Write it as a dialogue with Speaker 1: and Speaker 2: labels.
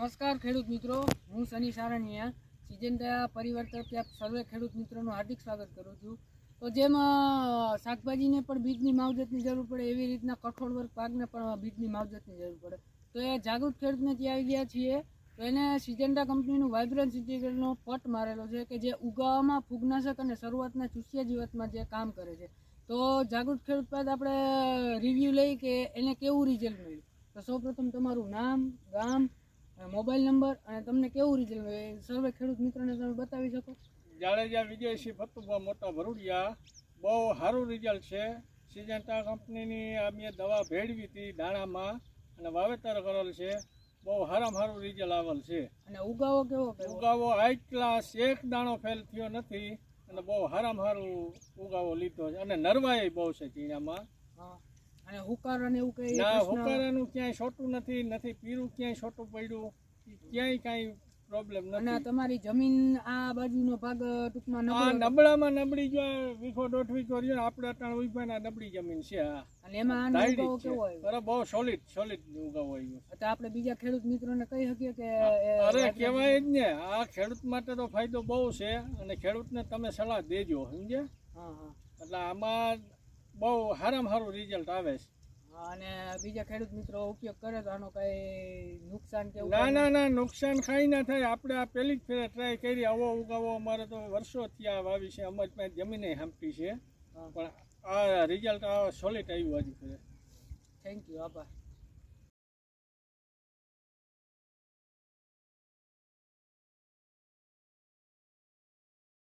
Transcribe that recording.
Speaker 1: નમસ્કાર ખેડૂત મિત્રો, હું સની સારણિયા સિજન્ટા પરિવાર તરફથી આપ સર્વે ખેડૂત મિત્રોનું હાર્દિક સ્વાગત કરું છું. તો જેમ શાકભાજીને પણ બીજની માવજતની જરૂર પડે એવી રીતના કઠોળ વર્ગ પાકને પણ બીજની માવજતની જરૂર પડે. તો એ જાગૃત ખેડૂતને ત્યાં આવી ગયા છીએ. તો એને સિજન્ટા કંપનીનું વાઇબ્રન્સ ઇન્ટિગ્રેટનો પટ મારેલો છે કે જે ઉગાવામાં ફૂગનાશક અને શરૂઆતના ચૂસિયા જીવાતમાં જે કામ કરે છે. તો જાગૃત ખેડૂત પાસે આપણે રિવ્યૂ લઈ કે એને કેવું રિઝલ્ટ મળ્યું. તો સૌપ્રથમ તમારું નામ, ગામ, મોબાઈલ નંબર અને તમને કેવું રિઝલ્ટ મળ્યું સર્વે ખેડૂત મિત્રોને તમે બતાવી શકો.
Speaker 2: જાડેજા વિજયસિંહ ફતુભા મોટા ભરૂડિયા. બહુ સારું રિઝલ્ટ છે. સિજન્ટા કંપનીની અમે દવા ભેળવી હતી દાણામાં અને વાવેતર કરેલ છે. બહુ સારામાં સારું રિઝલ્ટ આવેલ છે.
Speaker 1: અને ઉગાવો કેવો
Speaker 2: ઉગાવો હાઈ ક્લાસ, એક દાણો ફેલ થયો નથી અને બહુ સારામાં સારું ઉગાવો લીધો છે. અને નરવાઈ બહુ છે ચીણામાં.
Speaker 1: અને હુકાર અને એવું કઈ
Speaker 2: ના, હુકારાનું ક્યાંય છોટું નથી પીરું ક્યાંય છોટું પડ્યું, ક્યાંય કાંઈ પ્રોબ્લેમ
Speaker 1: અને
Speaker 2: નથી.
Speaker 1: તમારી જમીન આ બાજુનો ભાગ ટૂંકમાં
Speaker 2: નબળામાં નબળી જો વીઘો દોઢ વીઘો રહ્યો ને આપણે અટાણ વીઘાના નબળી જમીન છે.
Speaker 1: અને એમાં આનો ઉગાવો કેવો આવ્યો?
Speaker 2: અરે બહુ સોલિડ ઉગાવો આવ્યો.
Speaker 1: તો આપણે બીજા ખેડૂત મિત્રોને કહી શકીએ કે
Speaker 2: અરે કહેવાય જ ને, આ ખેડૂત માટે તો ફાયદો બહુ છે અને ખેડૂતને તમે સલાહ દેજો, સમજે. એટલે આમાં બહુ સારામાં સારું રિઝલ્ટ આવે છે.
Speaker 1: અને બીજા ખેડૂત મિત્રો ઉપયોગ કરે તો આનો કઈ નુકસાન કે
Speaker 2: ના નુકસાન કાંઈ ના થાય. આપણે આ પહેલી જ ફેરે ટ્રાય કરી. આવો ઉગાવો અમારે તો વર્ષોથી આ વાવી છે. અમારી પાસે જમીને હાંપી છે પણ આ રિઝલ્ટ આ સોલિડ આવ્યું હજુ ફેરે.
Speaker 1: થેન્ક યુ, આભાર.